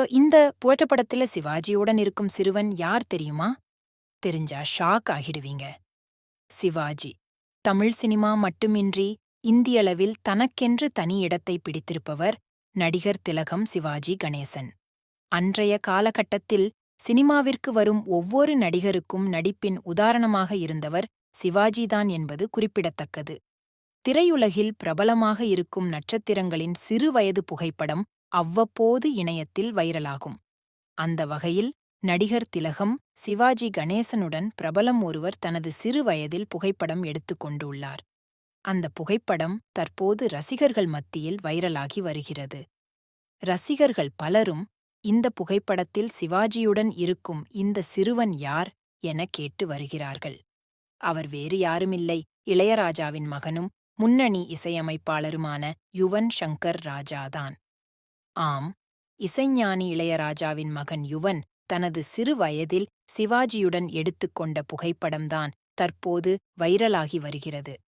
இந்த புகைப்படத்துல சிவாஜியுடன் இருக்கும் சிறுவன் யார் தெரியுமா? தெரிஞ்சா ஷாக் ஆகிடுவீங்க. சிவாஜி தமிழ் சினிமா மட்டுமின்றி இந்தியளவில் தனக்கென்று தனி இடத்தை பிடித்திருப்பவர் நடிகர் திலகம் சிவாஜி கணேசன். அன்றைய காலகட்டத்தில் சினிமாவிற்கு வரும் ஒவ்வொரு நடிகருக்கும் நடிப்பின் உதாரணமாக இருந்தவர் சிவாஜிதான் என்பது குறிப்பிடத்தக்கது. திரையுலகில் பிரபலமாக இருக்கும் நட்சத்திரங்களின் சிறு வயது புகைப்படம் அவ்வப்போது இணையத்தில் வைரலாகும். அந்த வகையில் நடிகர் திலகம் சிவாஜி கணேசனுடன் பிரபலம் ஒருவர் தனது சிறு வயதில் புகைப்படம் எடுத்துக் கொண்டுள்ளார். அந்த புகைப்படம் தற்போது ரசிகர்கள் மத்தியில் வைரலாகி வருகிறது. ரசிகர்கள் பலரும் இந்த புகைப்படத்தில் சிவாஜியுடன் இருக்கும் இந்த சிறுவன் யார் என கேட்டு வருகிறார்கள். அவர் வேறு யாருமில்லை, இளையராஜாவின் மகனும் முன்னணி இசையமைப்பாளருமான யுவன் ஷங்கர் ராஜாதான். ஆம், இசைஞானி இளையராஜாவின் மகன் யுவன் தனது சிறு வயதில் சிவாஜியுடன் எடுத்துக்கொண்ட புகைப்படம்தான் தற்போது வைரலாகி வருகிறது.